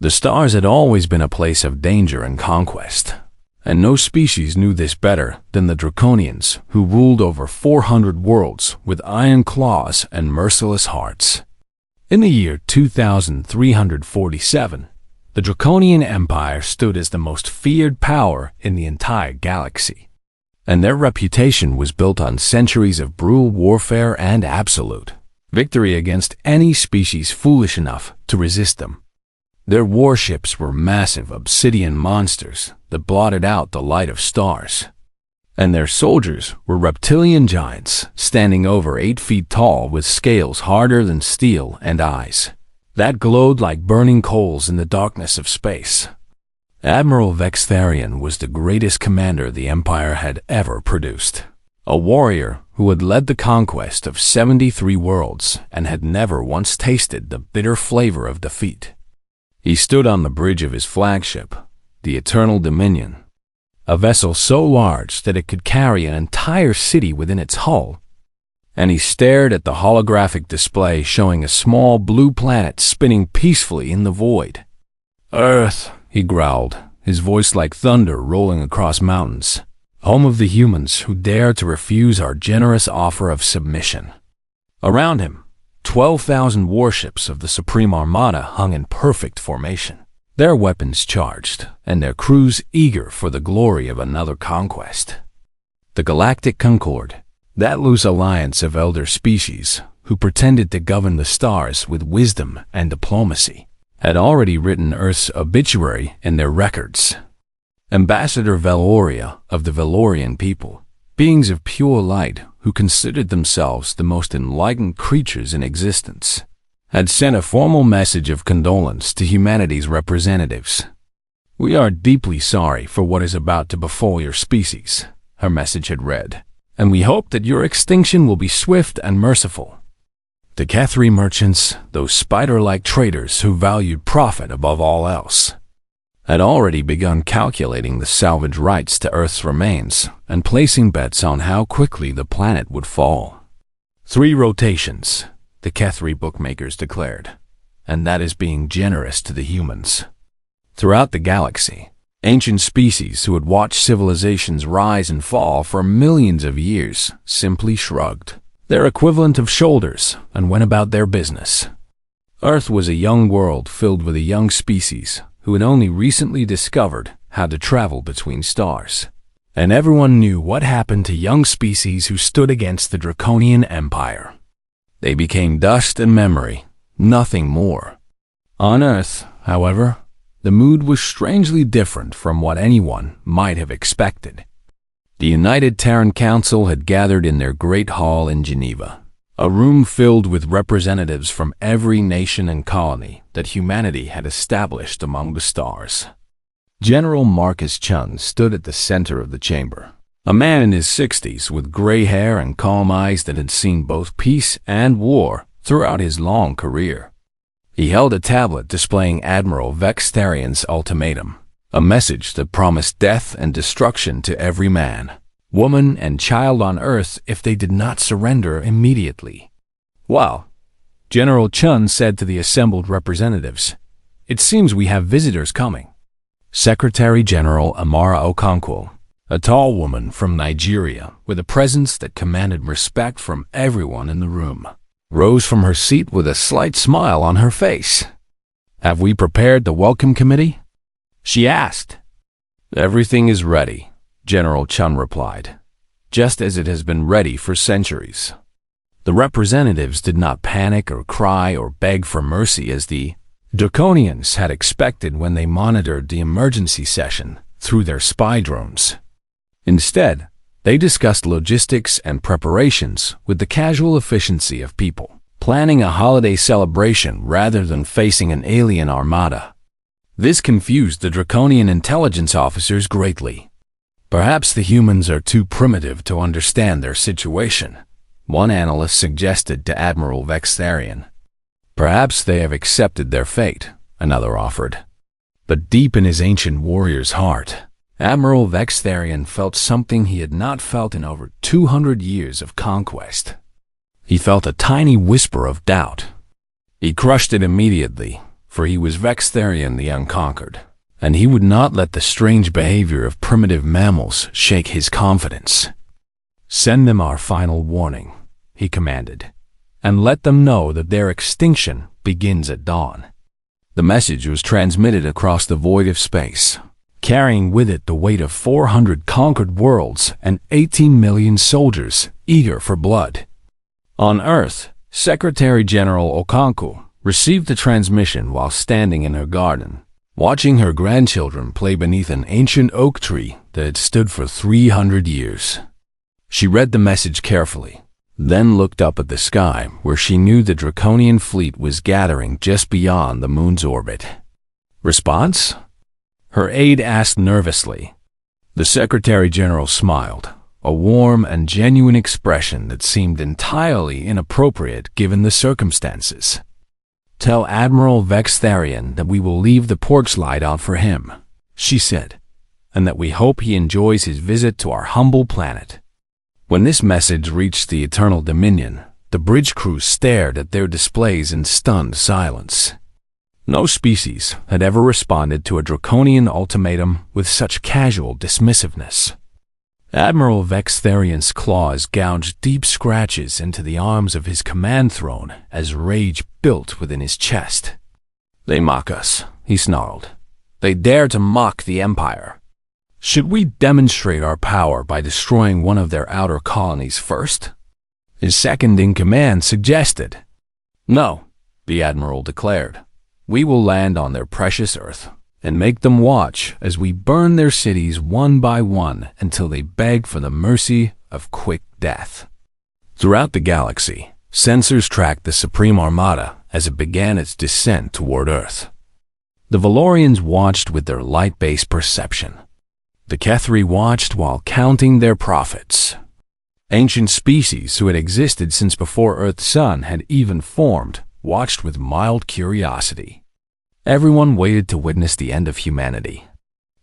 The stars had always been a place of danger and conquest, and no species knew this better than the Draconians, who ruled over 400 worlds with iron claws and merciless hearts. In the year 2347, the Draconian Empire stood as the most feared power in the entire galaxy, and their reputation was built on centuries of brutal warfare and absolute victory against any species foolish enough to resist them. Their warships were massive obsidian monsters that blotted out the light of stars, and their soldiers were reptilian giants standing over 8 feet tall with scales harder than steel and eyes that glowed like burning coals in the darkness of space. Admiral Vextharian was the greatest commander the Empire had ever produced, a warrior who had led the conquest of 73 worlds and had never once tasted the bitter flavor of defeat. He stood on the bridge of his flagship, the Eternal Dominion, a vessel so large that it could carry an entire city within its hull, and he stared at the holographic display showing a small blue planet spinning peacefully in the void. "Earth," he growled, his voice like thunder rolling across mountains, "home of the humans who dare to refuse our generous offer of submission." Around him, 12,000 warships of the Supreme Armada hung in perfect formation, their weapons charged, and their crews eager for the glory of another conquest. The Galactic Concord, that loose alliance of elder species who pretended to govern the stars with wisdom and diplomacy, had already written Earth's obituary in their records. Ambassador Veloria of the Velorian people, beings of pure light who considered themselves the most enlightened creatures in existence, had sent a formal message of condolence to humanity's representatives. "We are deeply sorry for what is about to befall your species," her message had read, "and we hope that your extinction will be swift and merciful." The Kethri merchants, those spider-like traders who valued profit above all else, had already begun calculating the salvage rights to Earth's remains and placing bets on how quickly the planet would fall. 3 rotations, the Kethri bookmakers declared, and that is being generous to the humans. Throughout the galaxy, ancient species who had watched civilizations rise and fall for millions of years simply shrugged their equivalent of shoulders and went about their business. Earth was a young world filled with a young species who had only recently discovered how to travel between stars. And everyone knew what happened to young species who stood against the Draconian Empire. They became dust and memory, nothing more. On Earth, however, the mood was strangely different from what anyone might have expected. The United Terran Council had gathered in their great hall in Geneva, a room filled with representatives from every nation and colony that humanity had established among the stars. General Marcus Chun stood at the center of the chamber, a man in his 60s with gray hair and calm eyes that had seen both peace and war throughout his long career. He held a tablet displaying Admiral Vextharian's ultimatum, a message that promised death and destruction to every man, woman, and child on Earth if they did not surrender immediately. "Well," General Chun said to the assembled representatives, "it seems we have visitors coming." Secretary General Amara Okonkwo, a tall woman from Nigeria with a presence that commanded respect from everyone in the room, rose from her seat with a slight smile on her face. "Have we prepared the welcome committee?" she asked. "Everything is ready," General Chun replied, "just as it has been ready for centuries." The representatives did not panic or cry or beg for mercy as the Draconians had expected when they monitored the emergency session through their spy drones. Instead, they discussed logistics and preparations with the casual efficiency of people, planning a holiday celebration rather than facing an alien armada. This confused the Draconian intelligence officers greatly. Perhaps the humans are too primitive to understand their situation, one analyst suggested to Admiral Vextharian. Perhaps they have accepted their fate, another offered. But deep in his ancient warrior's heart, Admiral Vextharian felt something he had not felt in over 200 years of conquest. He felt a tiny whisper of doubt. He crushed it immediately, for he was Vextharian the Unconquered, and he would not let the strange behavior of primitive mammals shake his confidence. "Send them our final warning," he commanded, "and let them know that their extinction begins at dawn." The message was transmitted across the void of space, carrying with it the weight of 400 conquered worlds and 18 million soldiers eager for blood. On Earth, Secretary General Okonkwo received the transmission while standing in her garden, watching her grandchildren play beneath an ancient oak tree that had stood for 300 years. She read the message carefully, then looked up at the sky where she knew the Draconian fleet was gathering just beyond the moon's orbit. "Response?" her aide asked nervously. The Secretary General smiled, a warm and genuine expression that seemed entirely inappropriate given the circumstances. "Tell Admiral Vextharian that we will leave the porch light out for him," she said, "and that we hope he enjoys his visit to our humble planet." When this message reached the Eternal Dominion, the bridge crew stared at their displays in stunned silence. No species had ever responded to a Draconian ultimatum with such casual dismissiveness. Admiral Vextharian's claws gouged deep scratches into the arms of his command throne as rage built within his chest. "They mock us," he snarled. "They dare to mock the Empire. Should we demonstrate our power by destroying one of their outer colonies first?" His second-in-command suggested. "No," the Admiral declared. "We will land on their precious Earth and make them watch as we burn their cities one by one until they beg for the mercy of quick death." Throughout the galaxy, sensors tracked the Supreme Armada as it began its descent toward Earth. The Valorians watched with their light-based perception. The Kethri watched while counting their profits. Ancient species who had existed since before Earth's sun had even formed watched with mild curiosity. Everyone waited to witness the end of humanity.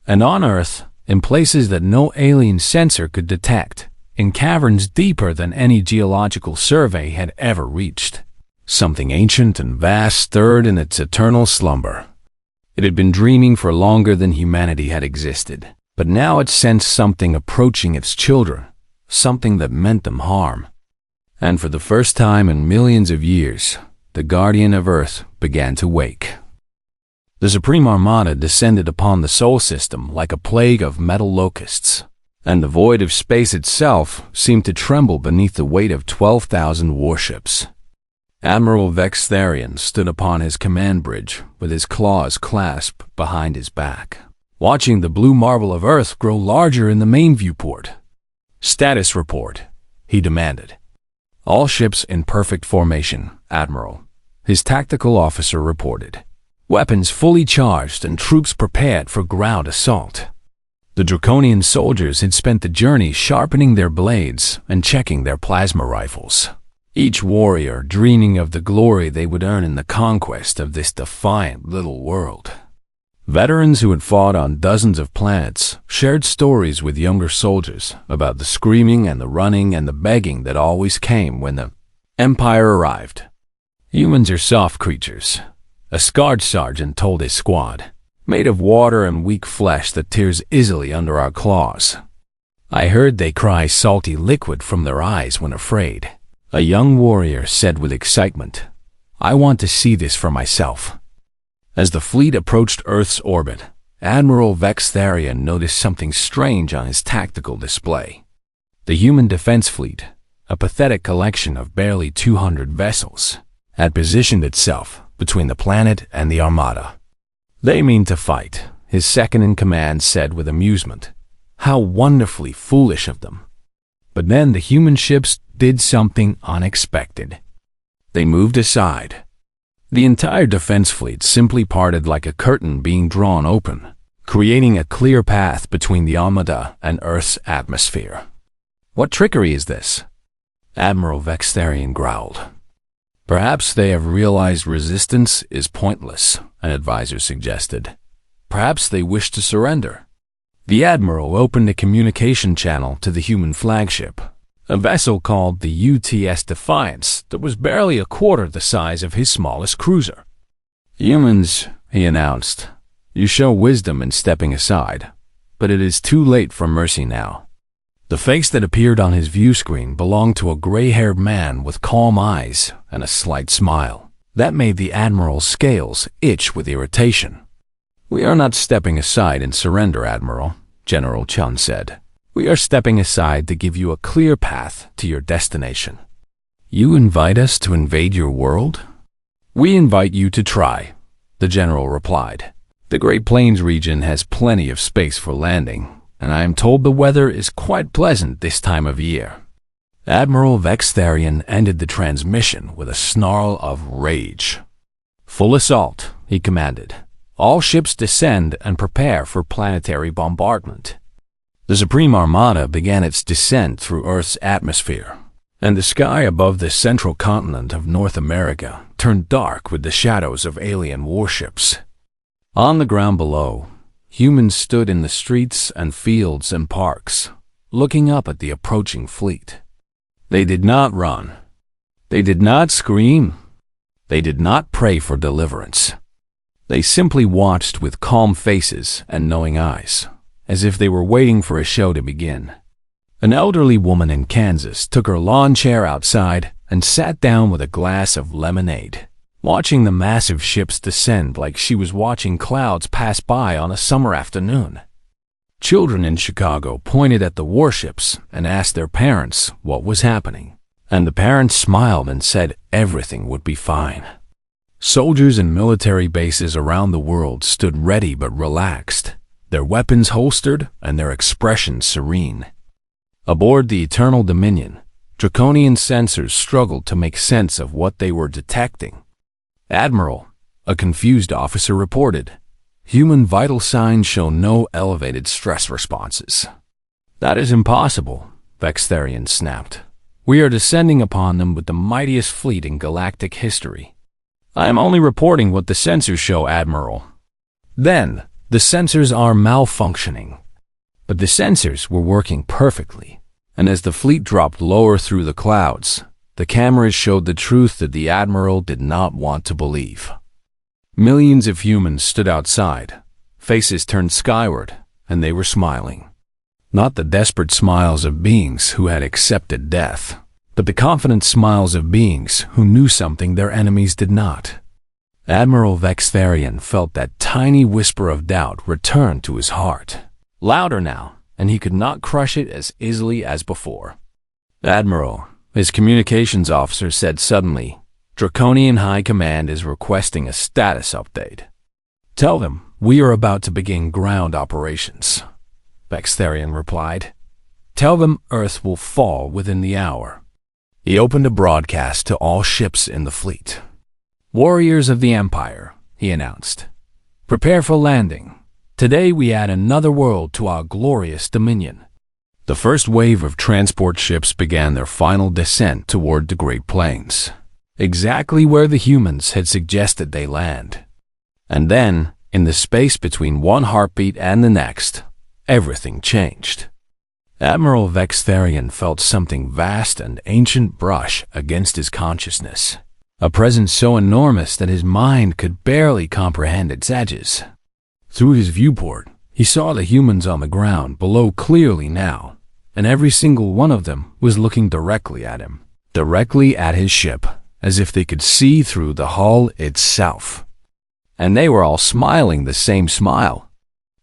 And on Earth, in places that no alien sensor could detect, in caverns deeper than any geological survey had ever reached, something ancient and vast stirred in its eternal slumber. It had been dreaming for longer than humanity had existed, but now it sensed something approaching its children, something that meant them harm. And for the first time in millions of years, the Guardian of Earth began to wake. The Supreme Armada descended upon the Sol system like a plague of metal locusts, and the void of space itself seemed to tremble beneath the weight of 12,000 warships. Admiral Vextharian stood upon his command bridge with his claws clasped behind his back, watching the blue marble of Earth grow larger in the main viewport. "Status report," he demanded. "All ships in perfect formation, Admiral," his tactical officer reported. "Weapons fully charged and troops prepared for ground assault." The Draconian soldiers had spent the journey sharpening their blades and checking their plasma rifles, each warrior dreaming of the glory they would earn in the conquest of this defiant little world. Veterans who had fought on dozens of planets shared stories with younger soldiers about the screaming and the running and the begging that always came when the Empire arrived. "Humans are soft creatures," a scarred sergeant told his squad, "made of water and weak flesh that tears easily under our claws. I heard they cry salty liquid from their eyes when afraid," a young warrior said with excitement. "I want to see this for myself." As the fleet approached Earth's orbit, Admiral Vextharian noticed something strange on his tactical display. The human defense fleet, a pathetic collection of barely 200 vessels, had positioned itself between the planet and the Armada. "They mean to fight," his second-in-command said with amusement. "How wonderfully foolish of them." But then the human ships did something unexpected. They moved aside. The entire defense fleet simply parted like a curtain being drawn open, creating a clear path between the Armada and Earth's atmosphere. "What trickery is this?" Admiral Vextharian growled. "Perhaps they have realized resistance is pointless," an advisor suggested. "Perhaps they wish to surrender." The Admiral opened a communication channel to the human flagship, a vessel called the UTS Defiance that was barely a quarter the size of his smallest cruiser. "Humans," he announced, "you show wisdom in stepping aside, but it is too late for mercy now." The face that appeared on his view screen belonged to a gray-haired man with calm eyes and a slight smile that made the Admiral's scales itch with irritation. "We are not stepping aside in surrender, Admiral," General Chun said. "We are stepping aside to give you a clear path to your destination." "You invite us to invade your world?" "We invite you to try," the general replied. "The Great Plains region has plenty of space for landing, and I am told the weather is quite pleasant this time of year." Admiral Vextharian ended the transmission with a snarl of rage. "Full assault," he commanded. "All ships descend and prepare for planetary bombardment." The Supreme Armada began its descent through Earth's atmosphere, and the sky above the central continent of North America turned dark with the shadows of alien warships. On the ground below, humans stood in the streets and fields and parks, looking up at the approaching fleet. They did not run. They did not scream. They did not pray for deliverance. They simply watched with calm faces and knowing eyes, as if they were waiting for a show to begin. An elderly woman in Kansas took her lawn chair outside and sat down with a glass of lemonade, watching the massive ships descend like she was watching clouds pass by on a summer afternoon. Children in Chicago pointed at the warships and asked their parents what was happening, and the parents smiled and said everything would be fine. Soldiers in military bases around the world stood ready but relaxed, their weapons holstered and their expressions serene. Aboard the Eternal Dominion, Draconian sensors struggled to make sense of what they were detecting. "Admiral," a confused officer reported, "human vital signs show no elevated stress responses." "That is impossible," Vextharian snapped. "We are descending upon them with the mightiest fleet in galactic history." "I am only reporting what the sensors show, Admiral." "Then, the sensors are malfunctioning." But the sensors were working perfectly, and as the fleet dropped lower through the clouds, the cameras showed the truth that the Admiral did not want to believe. Millions of humans stood outside, faces turned skyward, and they were smiling. Not the desperate smiles of beings who had accepted death, but the confident smiles of beings who knew something their enemies did not. Admiral Vextharian felt that tiny whisper of doubt return to his heart. Louder now, and he could not crush it as easily as before. "Admiral," his communications officer said suddenly, "Draconian High Command is requesting a status update." "Tell them we are about to begin ground operations," Vextharian replied. "Tell them Earth will fall within the hour." He opened a broadcast to all ships in the fleet. "Warriors of the Empire," he announced, "prepare for landing. Today we add another world to our glorious dominion." The first wave of transport ships began their final descent toward the Great Plains, exactly where the humans had suggested they land. And then, in the space between one heartbeat and the next, everything changed. Admiral Vextharian felt something vast and ancient brush against his consciousness, a presence so enormous that his mind could barely comprehend its edges. Through his viewport, he saw the humans on the ground below clearly now, and every single one of them was looking directly at him, directly at his ship, as if they could see through the hull itself. And they were all smiling the same smile.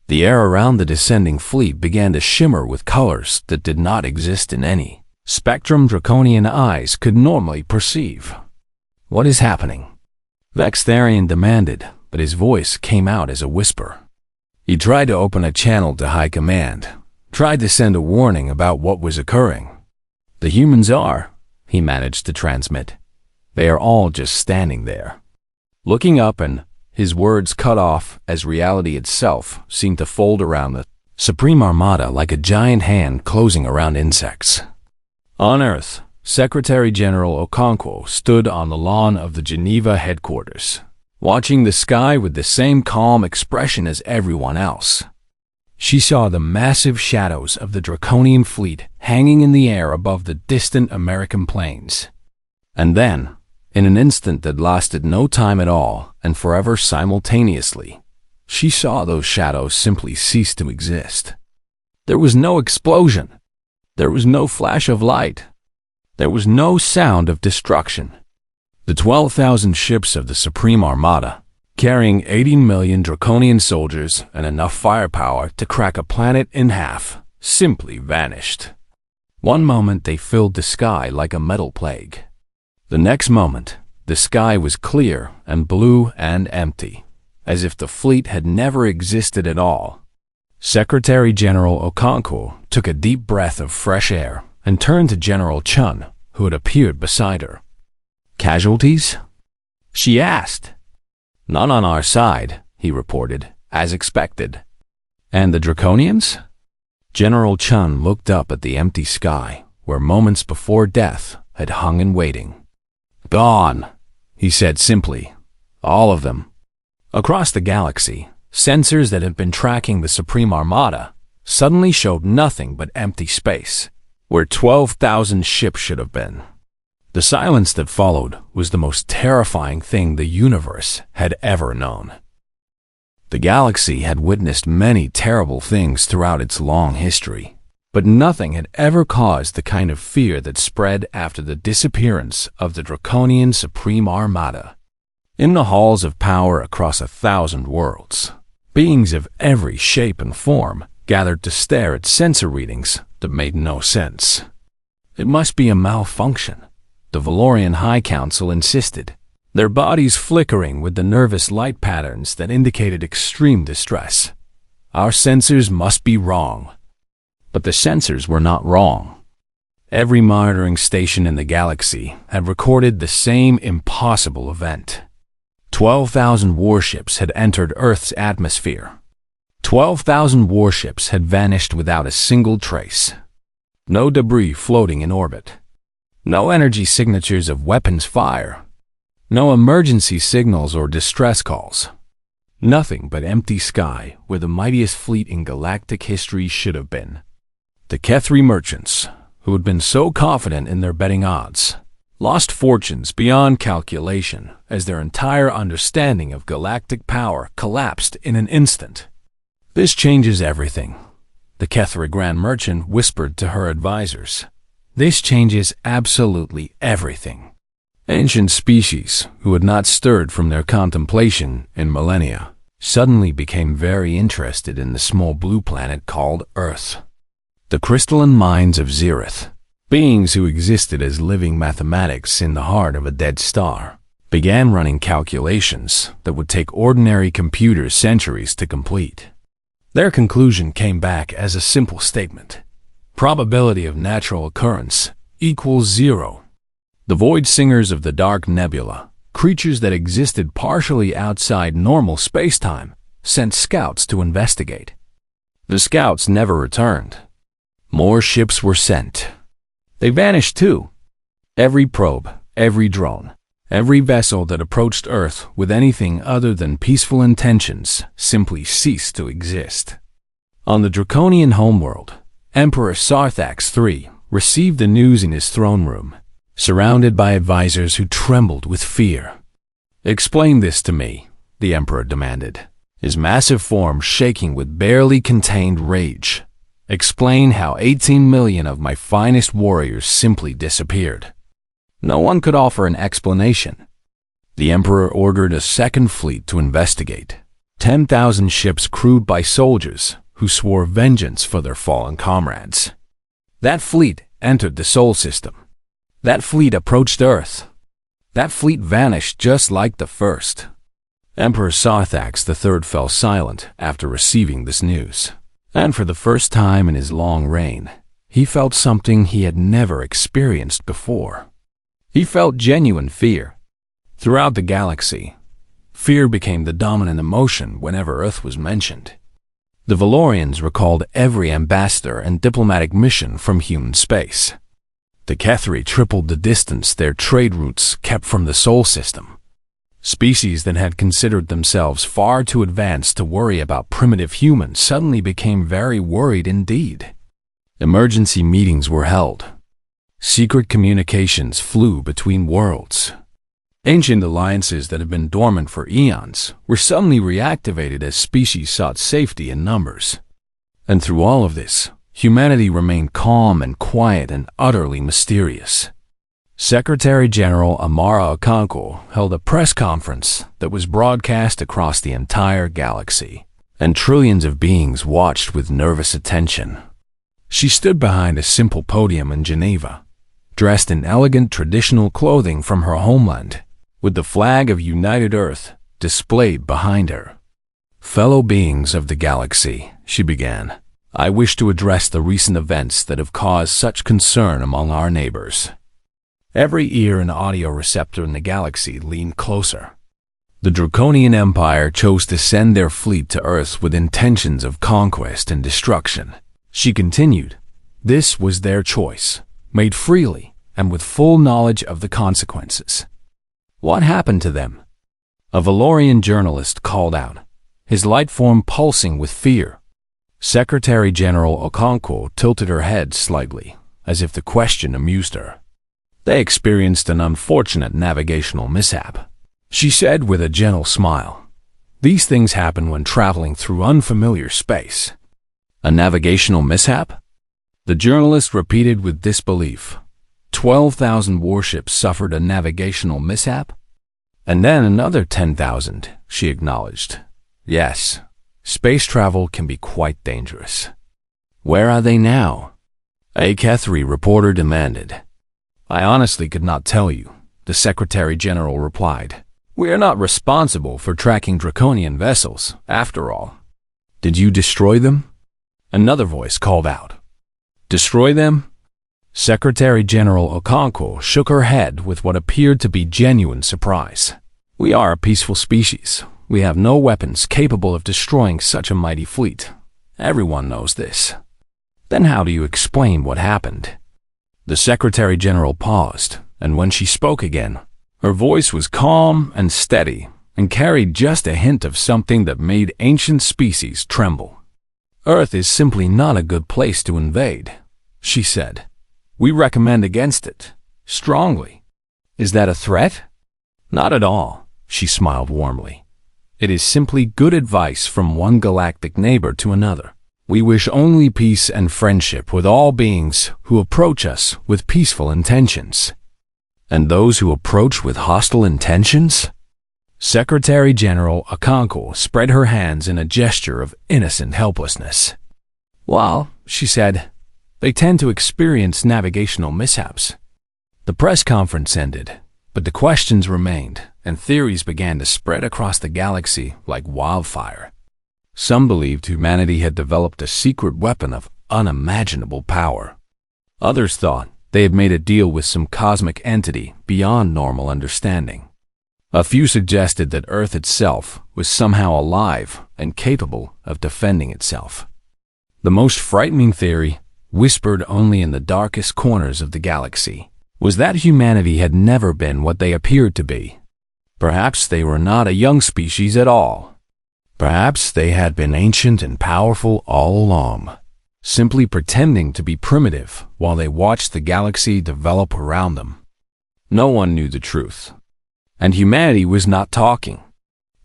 The air around the descending fleet began to shimmer with colors that did not exist in any spectrum Draconian eyes could normally perceive. "What is happening?" Vextharian demanded, but his voice came out as a whisper. He tried to open a channel to High Command, tried to send a warning about what was occurring. "The humans are," he managed to transmit. "They are all just standing there, looking up," and his words cut off as reality itself seemed to fold around the Supreme Armada like a giant hand closing around insects. On Earth, Secretary General Okonkwo stood on the lawn of the Geneva headquarters, watching the sky with the same calm expression as everyone else. She saw the massive shadows of the Draconian fleet hanging in the air above the distant American plains. And then, In an instant that lasted no time at all and forever simultaneously, she saw those shadows simply cease to exist. There was no explosion. There was no flash of light. There was no sound of destruction. The 12,000 ships of the Supreme Armada, carrying 18 million Draconian soldiers and enough firepower to crack a planet in half, simply vanished. One moment they filled the sky like a metal plague. The next moment, the sky was clear and blue and empty, as if the fleet had never existed at all. Secretary General Okonkwo took a deep breath of fresh air and turned to General Chun, who had appeared beside her. "Casualties?" she asked. "None on our side," he reported, as expected. "And the Draconians?" General Chun looked up at the empty sky, where moments before death had hung in waiting. "Gone," he said simply. "All of them." Across the galaxy, sensors that had been tracking the Supreme Armada suddenly showed nothing but empty space, where 12,000 ships should have been. The silence that followed was the most terrifying thing the universe had ever known. The galaxy had witnessed many terrible things throughout its long history, but nothing had ever caused the kind of fear that spread after the disappearance of the Draconian Supreme Armada. In the halls of power across 1,000 worlds, beings of every shape and form gathered to stare at sensor readings that made no sense. It must be a malfunction, the Valorian High Council insisted, their bodies flickering with the nervous light patterns that indicated extreme distress. Our sensors must be wrong. But the sensors were not wrong. Every monitoring station in the galaxy had recorded the same impossible event. 12,000 warships had entered Earth's atmosphere. 12,000 warships had vanished without a single trace. No debris floating in orbit. No energy signatures of weapons fire. No emergency signals or distress calls. Nothing but empty sky where the mightiest fleet in galactic history should have been. The Kethri merchants, who had been so confident in their betting odds, lost fortunes beyond calculation as their entire understanding of galactic power collapsed in an instant. "This changes everything," the Kethri Grand Merchant whispered to her advisors. "This changes absolutely everything." Ancient species, who had not stirred from their contemplation in millennia, suddenly became very interested in the small blue planet called Earth. The crystalline minds of Zereth, beings who existed as living mathematics in the heart of a dead star, began running calculations that would take ordinary computers centuries to complete. Their conclusion came back as a simple statement. Probability of natural occurrence equals 0. The void singers of the dark nebula, creatures that existed partially outside normal spacetime, sent scouts to investigate. The scouts never returned. More ships were sent. They vanished too. Every probe, every drone, every vessel that approached Earth with anything other than peaceful intentions simply ceased to exist. On the Draconian homeworld, Emperor Sarthax III received the news in his throne room, surrounded by advisors who trembled with fear. "Explain this to me," the Emperor demanded, his massive form shaking with barely contained rage. "Explain how 18 million of my finest warriors simply disappeared." No one could offer an explanation. The Emperor ordered a second fleet to investigate. 10,000 ships crewed by soldiers who swore vengeance for their fallen comrades. That fleet entered the Sol system. That fleet approached Earth. That fleet vanished just like the first. Emperor Sarthax III fell silent after receiving this news, and for the first time in his long reign, he felt something he had never experienced before. He felt genuine fear. Throughout the galaxy, fear became the dominant emotion whenever Earth was mentioned. The Valorians recalled every ambassador and diplomatic mission from human space. The Kethri tripled the distance their trade routes kept from the Sol system. Species that had considered themselves far too advanced to worry about primitive humans suddenly became very worried indeed. Emergency meetings were held. Secret communications flew between worlds. Ancient alliances that had been dormant for eons were suddenly reactivated as species sought safety in numbers. And through all of this, humanity remained calm and quiet and utterly mysterious. Secretary General Amara Okonkwo held a press conference that was broadcast across the entire galaxy, and trillions of beings watched with nervous attention. She stood behind a simple podium in Geneva, dressed in elegant traditional clothing from her homeland, with the flag of United Earth displayed behind her. "Fellow beings of the galaxy," she began, "I wish to address the recent events that have caused such concern among our neighbors." Every ear and audio receptor in the galaxy leaned closer. The Draconian Empire chose to send their fleet to Earth with intentions of conquest and destruction. She continued, "This was their choice, made freely and with full knowledge of the consequences." "What happened to them?" a Valorian journalist called out, his light form pulsing with fear. Secretary General Okonkwo tilted her head slightly, as if the question amused her. "They experienced an unfortunate navigational mishap," she said with a gentle smile. "These things happen when traveling through unfamiliar space." "A navigational mishap?" the journalist repeated with disbelief. 12,000 warships suffered a navigational mishap? And then another 10,000, she acknowledged. "Yes, space travel can be quite dangerous." "Where are they now?" a Kethri reporter demanded. "I honestly could not tell you," the Secretary General replied. "We are not responsible for tracking Draconian vessels, after all." "Did you destroy them?" another voice called out. "Destroy them?" Secretary General Okonkwo shook her head with what appeared to be genuine surprise. "We are a peaceful species. We have no weapons capable of destroying such a mighty fleet. Everyone knows this." "Then how do you explain what happened?" The Secretary General paused, and when she spoke again, her voice was calm and steady and carried just a hint of something that made ancient species tremble. "Earth is simply not a good place to invade," she said. "We recommend against it, strongly." "Is that a threat?" "Not at all," she smiled warmly. "It is simply good advice from one galactic neighbor to another. We wish only peace and friendship with all beings who approach us with peaceful intentions." "And those who approach with hostile intentions?" Secretary General Okonkwo spread her hands in a gesture of innocent helplessness. "Well," she said, "they tend to experience navigational mishaps." The press conference ended, but the questions remained, and theories began to spread across the galaxy like wildfire. Some believed humanity had developed a secret weapon of unimaginable power. Others thought they had made a deal with some cosmic entity beyond normal understanding. A few suggested that Earth itself was somehow alive and capable of defending itself. The most frightening theory, whispered only in the darkest corners of the galaxy, was that humanity had never been what they appeared to be. Perhaps they were not a young species at all. Perhaps they had been ancient and powerful all along, simply pretending to be primitive while they watched the galaxy develop around them. No one knew the truth, and humanity was not talking.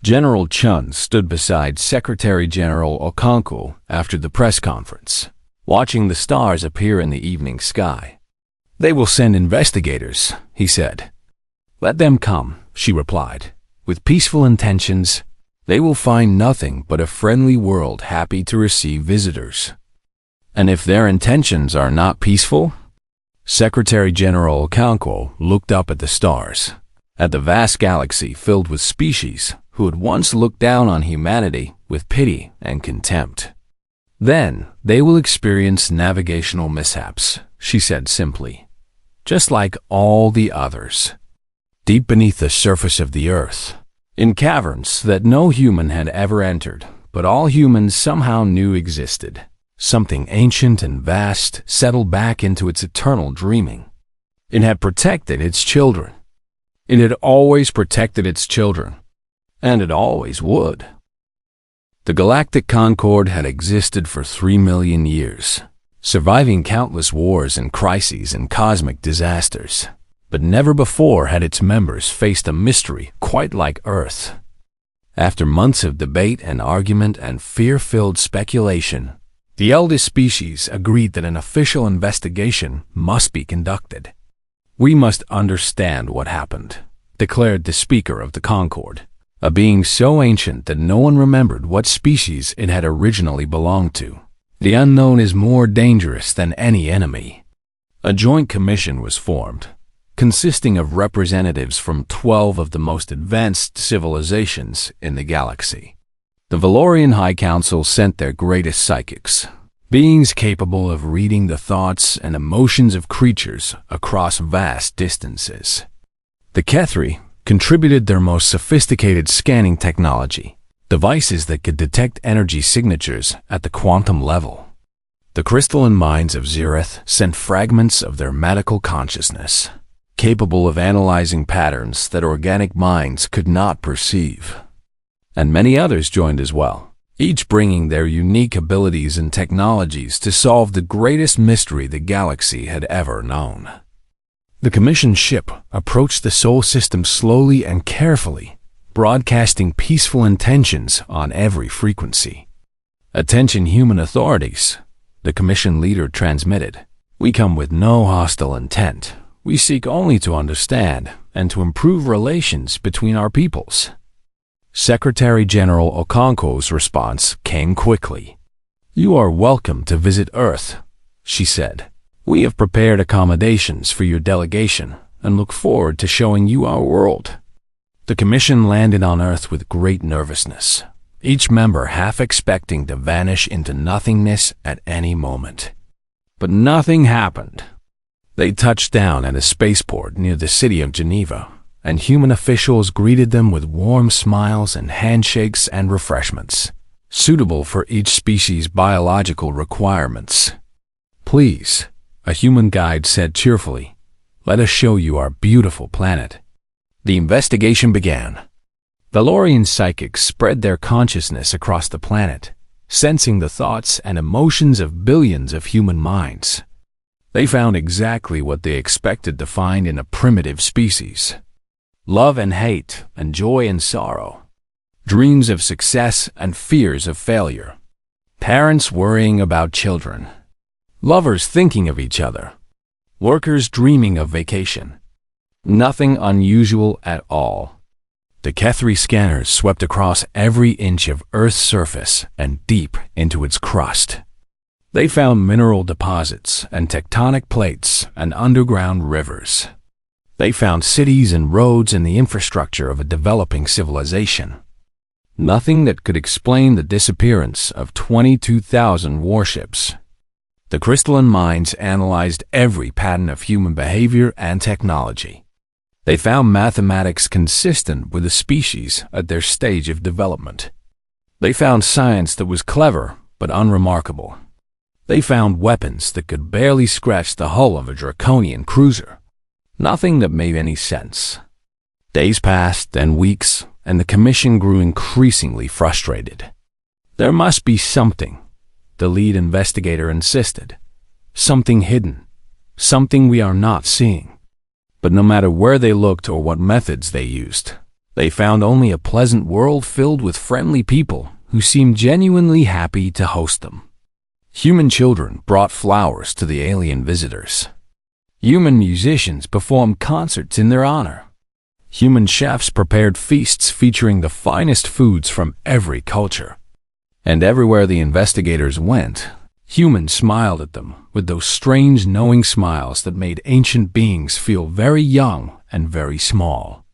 General Chun stood beside Secretary General Okonkwo after the press conference, watching the stars appear in the evening sky. "They will send investigators," he said. "Let them come," she replied. "With peaceful intentions, they will find nothing but a friendly world happy to receive visitors." "And if their intentions are not peaceful?" Secretary General Okonkwo looked up at the stars, at the vast galaxy filled with species who had once looked down on humanity with pity and contempt. "Then they will experience navigational mishaps," she said simply, "just like all the others. Deep beneath the surface of the Earth, in caverns that no human had ever entered, but all humans somehow knew existed, something ancient and vast settled back into its eternal dreaming. It had protected its children. It had always protected its children, and it always would." The Galactic Concord had existed for 3 million years, surviving countless wars and crises and cosmic disasters. but never before had its members faced a mystery quite like Earth. After months of debate and argument and fear-filled speculation, the eldest species agreed that an official investigation must be conducted. "We must understand what happened," declared the Speaker of the Concord, a being so ancient that no one remembered what species it had originally belonged to. "The unknown is more dangerous than any enemy." A joint commission was formed, consisting of representatives from 12 of the most advanced civilizations in the galaxy. The Valorian High Council sent their greatest psychics, beings capable of reading the thoughts and emotions of creatures across vast distances. The Kethri contributed their most sophisticated scanning technology, devices that could detect energy signatures at the quantum level. The crystalline minds of Zereth sent fragments of their medical consciousness, capable of analyzing patterns that organic minds could not perceive. And many others joined as well, each bringing their unique abilities and technologies to solve the greatest mystery the galaxy had ever known. The commissioned ship approached the Sol system slowly and carefully, broadcasting peaceful intentions on every frequency. "Attention human authorities," the commission leader transmitted. "We come with no hostile intent. We seek only to understand and to improve relations between our peoples." Secretary General Okonkwo's response came quickly. "You are welcome to visit Earth," she said. "We have prepared accommodations for your delegation and look forward to showing you our world." The commission landed on Earth with great nervousness, each member half expecting to vanish into nothingness at any moment. But nothing happened. They touched down at a spaceport near the city of Geneva, and human officials greeted them with warm smiles and handshakes and refreshments, suitable for each species' biological requirements. "Please," a human guide said cheerfully, "let us show you our beautiful planet." The investigation began. Valorian psychics spread their consciousness across the planet, sensing the thoughts and emotions of billions of human minds. They found exactly what they expected to find in a primitive species: love and hate and joy and sorrow, dreams of success and fears of failure, parents worrying about children, lovers thinking of each other, workers dreaming of vacation. Nothing unusual at all. The Kethri scanners swept across every inch of Earth's surface and deep into its crust. They found mineral deposits and tectonic plates and underground rivers. They found cities and roads and the infrastructure of a developing civilization. Nothing that could explain the disappearance of 22,000 warships. The crystalline minds analyzed every pattern of human behavior and technology. They found mathematics consistent with the species at their stage of development. They found science that was clever but unremarkable. They found weapons that could barely scratch the hull of a Draconian cruiser. Nothing that made any sense. Days passed and weeks, and the commission grew increasingly frustrated. "There must be something," the lead investigator insisted. "Something hidden. Something we are not seeing." But no matter where they looked or what methods they used, they found only a pleasant world filled with friendly people who seemed genuinely happy to host them. Human children brought flowers to the alien visitors. Human musicians performed concerts in their honor. Human chefs prepared feasts featuring the finest foods from every culture. And everywhere the investigators went, humans smiled at them with those strange knowing smiles that made ancient beings feel very young and very small.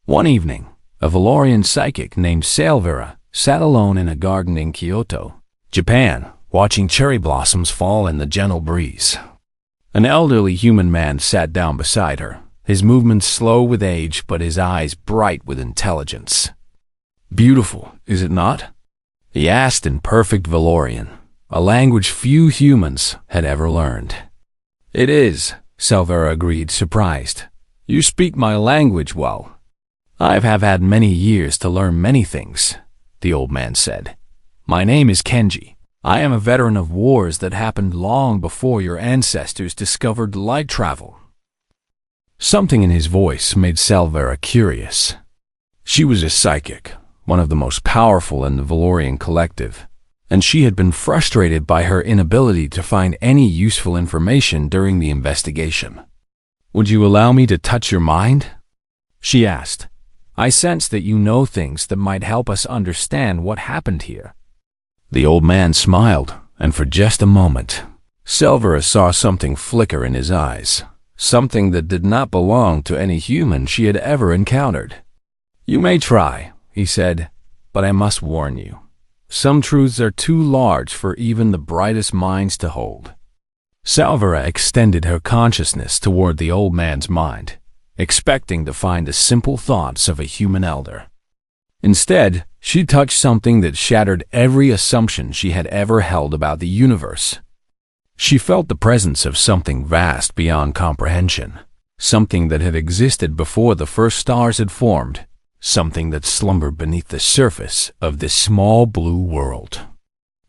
One evening, a Valorian psychic named Salvira sat alone in a garden in Kyoto, Japan, watching cherry blossoms fall in the gentle breeze. An elderly human man sat down beside her, his movements slow with age but his eyes bright with intelligence. "Beautiful, is it not?" he asked in perfect Valorian, a language few humans had ever learned. "It is," Salvira agreed, surprised. "You speak my language well." "I have had many years to learn many things," the old man said. "My name is Kenji. I am a veteran of wars that happened long before your ancestors discovered light travel." Something in his voice made Salvera curious. She was a psychic, one of the most powerful in the Valorian collective, and she had been frustrated by her inability to find any useful information during the investigation. "Would you allow me to touch your mind?" she asked. "I sense that you know things that might help us understand what happened here." The old man smiled, and for just a moment, Salvera saw something flicker in his eyes, something that did not belong to any human she had ever encountered. "You may try," he said, "but I must warn you. Some truths are too large for even the brightest minds to hold." Salvera extended her consciousness toward the old man's mind, expecting to find the simple thoughts of a human elder. Instead, she touched something that shattered every assumption she had ever held about the universe. She felt the presence of something vast beyond comprehension, something that had existed before the first stars had formed, something that slumbered beneath the surface of this small blue world.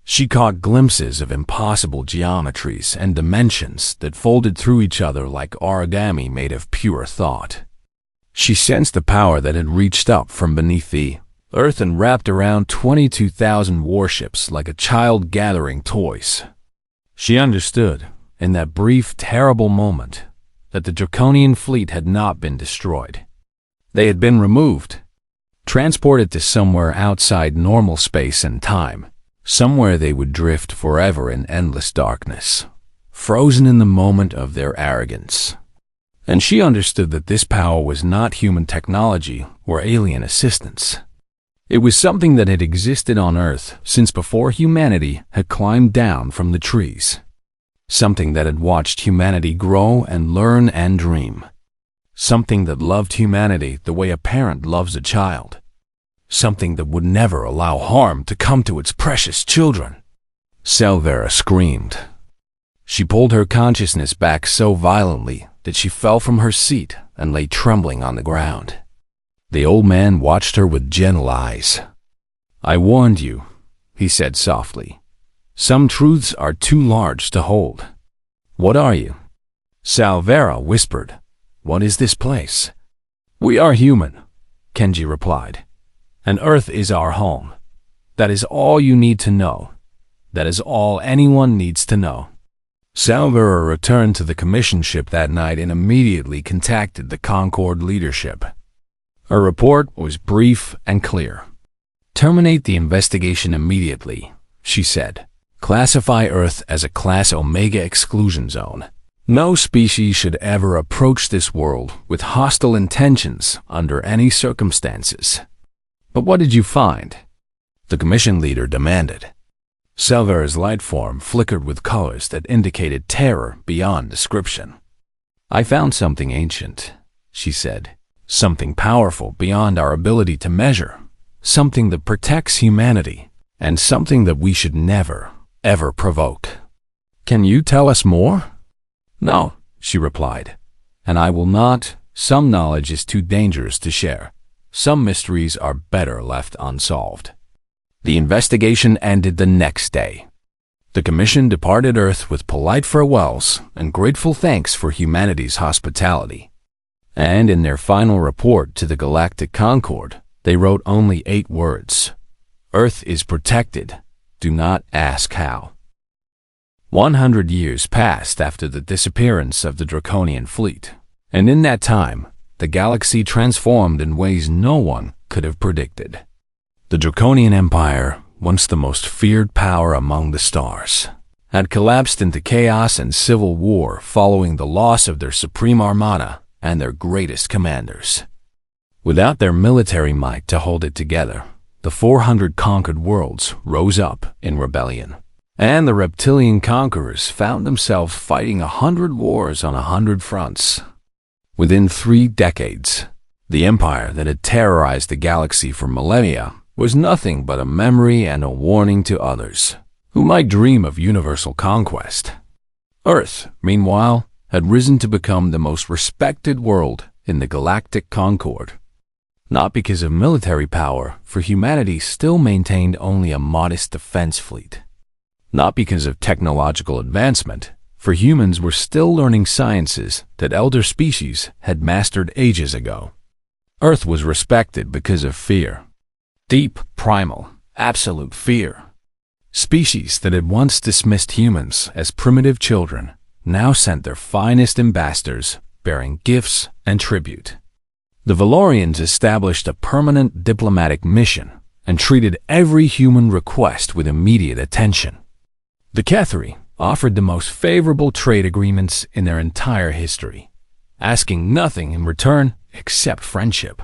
She caught glimpses of impossible geometries and dimensions that folded through each other like origami made of pure thought. She sensed the power that had reached up from beneath the earth and wrapped around 22,000 warships like a child gathering toys. She understood, in that brief, terrible moment, that the Draconian fleet had not been destroyed. They had been removed, transported to somewhere outside normal space and time, somewhere they would drift forever in endless darkness, frozen in the moment of their arrogance. And she understood that this power was not human technology or alien assistance. It was something that had existed on Earth since before humanity had climbed down from the trees. Something that had watched humanity grow and learn and dream. Something that loved humanity the way a parent loves a child. Something that would never allow harm to come to its precious children. Salvera screamed. She pulled her consciousness back so violently that she fell from her seat and lay trembling on the ground. The old man watched her with gentle eyes. "I warned you," he said softly. "Some truths are too large to hold." "What are you?" Salvera whispered. "What is this place?" "We are human," Kenji replied. "And Earth is our home. That is all you need to know. That is all anyone needs to know." Salvera returned to the commission ship that night and immediately contacted the Concord leadership. Her report was brief and clear. "Terminate the investigation immediately," she said. "Classify Earth as a Class Omega exclusion zone. No species should ever approach this world with hostile intentions under any circumstances." "But what did you find?" the commission leader demanded. Salvera's light form flickered with colors that indicated terror beyond description. "I found something ancient," she said. "Something powerful beyond our ability to measure. Something that protects humanity, and something that we should never, ever provoke." "Can you tell us more?" "No," she replied. "And I will not. Some knowledge is too dangerous to share. Some mysteries are better left unsolved." The investigation ended the next day. The commission departed Earth with polite farewells and grateful thanks for humanity's hospitality. And in their final report to the Galactic Concord, they wrote only 8 words. "Earth is protected. Do not ask how." 100 years passed after the disappearance of the Draconian fleet, and in that time, the galaxy transformed in ways no one could have predicted. The Draconian Empire, once the most feared power among the stars, had collapsed into chaos and civil war following the loss of their supreme armada and their greatest commanders. Without their military might to hold it together, the 400 conquered worlds rose up in rebellion, and the reptilian conquerors found themselves fighting 100 wars on 100 fronts. Within 3 decades, the empire that had terrorized the galaxy for millennia was nothing but a memory and a warning to others who might dream of universal conquest. Earth, meanwhile, had risen to become the most respected world in the Galactic Concord. Not because of military power, for humanity still maintained only a modest defense fleet. Not because of technological advancement, for humans were still learning sciences that elder species had mastered ages ago. Earth was respected because of fear. Deep, primal, absolute fear. Species that had once dismissed humans as primitive children now sent their finest ambassadors bearing gifts and tribute. The Valorians established a permanent diplomatic mission and treated every human request with immediate attention. The Kethri offered the most favorable trade agreements in their entire history, asking nothing in return except friendship.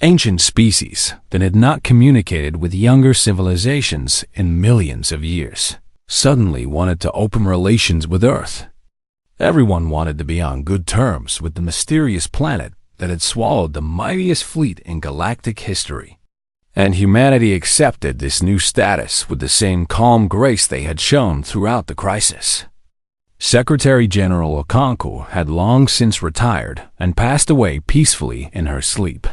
Ancient species that had not communicated with younger civilizations in millions of years suddenly wanted to open relations with Earth. Everyone wanted to be on good terms with the mysterious planet that had swallowed the mightiest fleet in galactic history. And humanity accepted this new status with the same calm grace they had shown throughout the crisis. Secretary General Okonkwo had long since retired and passed away peacefully in her sleep,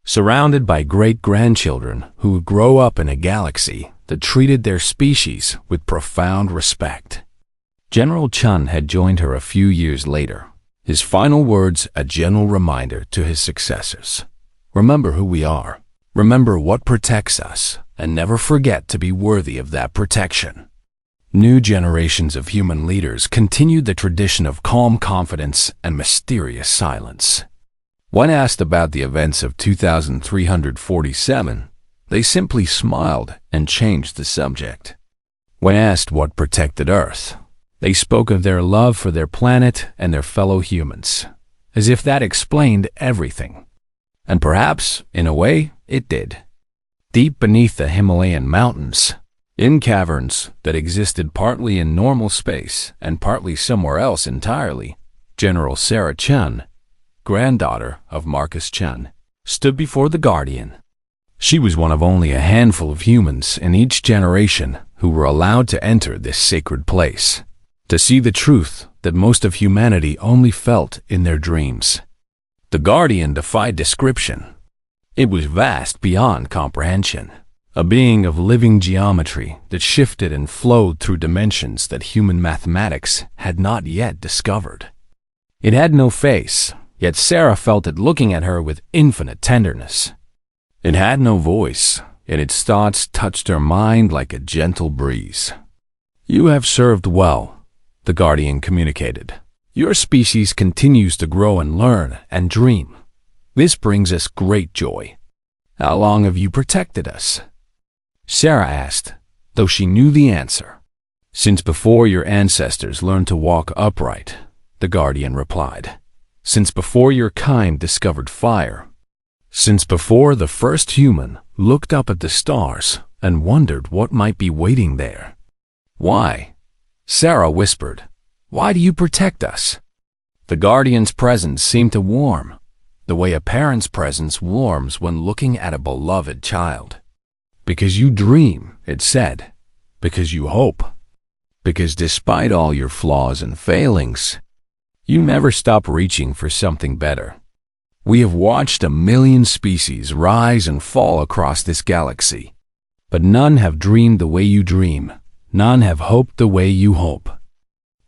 surrounded by great-grandchildren who would grow up in a galaxy that treated their species with profound respect. General Chun had joined her a few years later, his final words a gentle reminder to his successors. Remember who we are. Remember what protects us, and never forget to be worthy of that protection. New generations of human leaders continued the tradition of calm confidence and mysterious silence. When asked about the events of 2347, they simply smiled and changed the subject. When asked what protected Earth, they spoke of their love for their planet and their fellow humans, as if that explained everything. And perhaps, in a way, it did. Deep beneath the Himalayan mountains, in caverns that existed partly in normal space and partly somewhere else entirely, General Sarah Chun, granddaughter of Marcus Chun, stood before the Guardian. She was one of only a handful of humans in each generation who were allowed to enter this sacred place, to see the truth that most of humanity only felt in their dreams. The Guardian defied description. It was vast beyond comprehension, a being of living geometry that shifted and flowed through dimensions that human mathematics had not yet discovered. It had no face, yet Sarah felt it looking at her with infinite tenderness. It had no voice, yet its thoughts touched her mind like a gentle breeze. "You have served well," the Guardian communicated. "Your species continues to grow and learn and dream. This brings us great joy. How long have you protected us?" Sarah asked, though she knew the answer. "Since before your ancestors learned to walk upright," the Guardian replied. "Since before your kind discovered fire. Since before the first human looked up at the stars and wondered what might be waiting there." "Why?" Sarah whispered. "Why do you protect us?" The Guardian's presence seemed to warm, the way a parent's presence warms when looking at a beloved child. "Because you dream," it said. "Because you hope. Because despite all your flaws and failings, you never stop reaching for something better. We have watched 1,000,000 species rise and fall across this galaxy, but none have dreamed the way you dream. None have hoped the way you hope."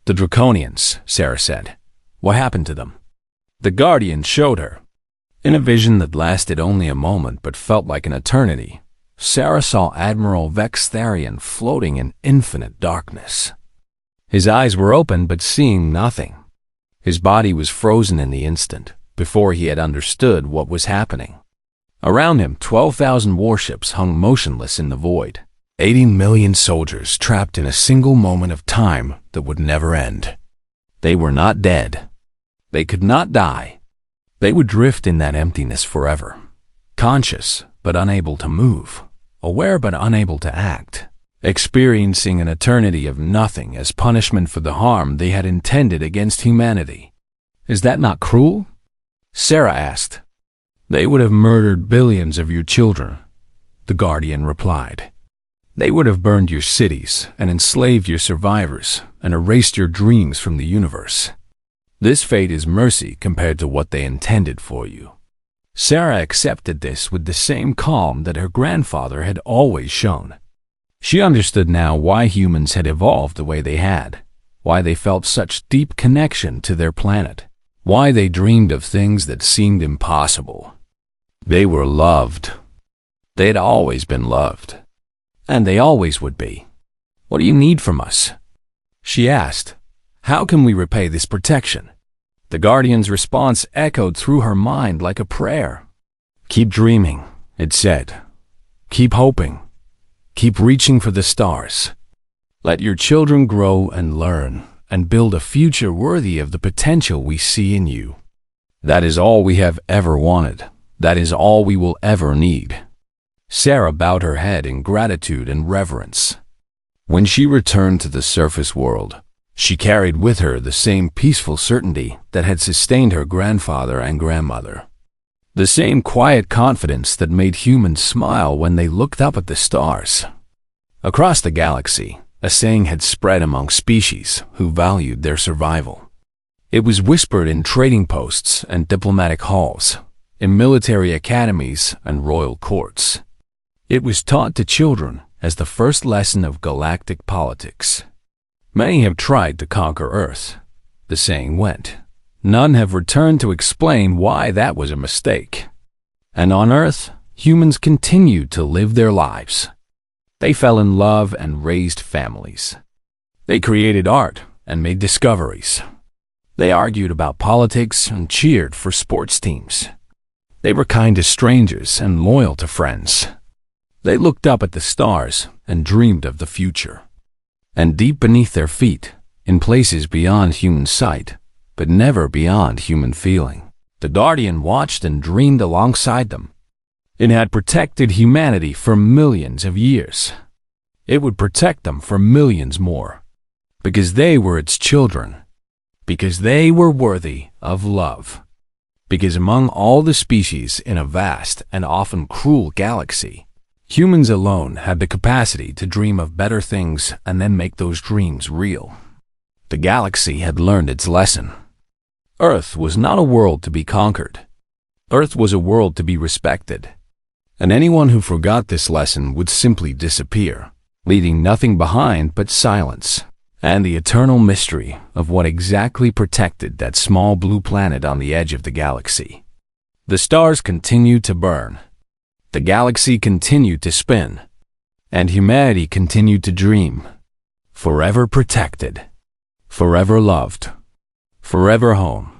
"The Draconians," Sarah said. "What happened to them?" The Guardian showed her. In a vision that lasted only a moment but felt like an eternity, Sarah saw Admiral Vextharian floating in infinite darkness. His eyes were open but seeing nothing. His body was frozen in the instant, before he had understood what was happening. Around him, 12,000 warships hung motionless in the void. 80,000,000 soldiers trapped in a single moment of time that would never end. They were not dead. They could not die. They would drift in that emptiness forever, conscious but unable to move, aware but unable to act, experiencing an eternity of nothing as punishment for the harm they had intended against humanity. "Is that not cruel?" Sarah asked. "They would have murdered billions of your children," the Guardian replied. "They would have burned your cities and enslaved your survivors and erased your dreams from the universe. This fate is mercy compared to what they intended for you." Sarah accepted this with the same calm that her grandfather had always shown. She understood now why humans had evolved the way they had, why they felt such deep connection to their planet, why they dreamed of things that seemed impossible. They were loved. They'd always been loved. And they always would be. "What do you need from us?" she asked. "How can we repay this protection?" The Guardian's response echoed through her mind like a prayer. "Keep dreaming," it said. "Keep hoping. Keep reaching for the stars. Let your children grow and learn and build a future worthy of the potential we see in you. That is all we have ever wanted. That is all we will ever need." Sarah bowed her head in gratitude and reverence. When she returned to the surface world, she carried with her the same peaceful certainty that had sustained her grandfather and grandmother. The same quiet confidence that made humans smile when they looked up at the stars. Across the galaxy, a saying had spread among species who valued their survival. It was whispered in trading posts and diplomatic halls, in military academies and royal courts. It was taught to children as the first lesson of galactic politics. "Many have tried to conquer Earth," the saying went. "None have returned to explain why that was a mistake. And on Earth, humans continued to live their lives. They fell in love and raised families. They created art and made discoveries. They argued about politics and cheered for sports teams. They were kind to strangers and loyal to friends. They looked up at the stars and dreamed of the future. And deep beneath their feet, in places beyond human sight, but never beyond human feeling, the Guardian watched and dreamed alongside them. It had protected humanity for millions of years. It would protect them for millions more, because they were its children, because they were worthy of love, because among all the species in a vast and often cruel galaxy, humans alone had the capacity to dream of better things and then make those dreams real. The galaxy had learned its lesson. Earth was not a world to be conquered. Earth was a world to be respected. And anyone who forgot this lesson would simply disappear, leaving nothing behind but silence and the eternal mystery of what exactly protected that small blue planet on the edge of the galaxy. The stars continued to burn. The galaxy continued to spin. And humanity continued to dream. Forever protected. Forever loved. Forever home.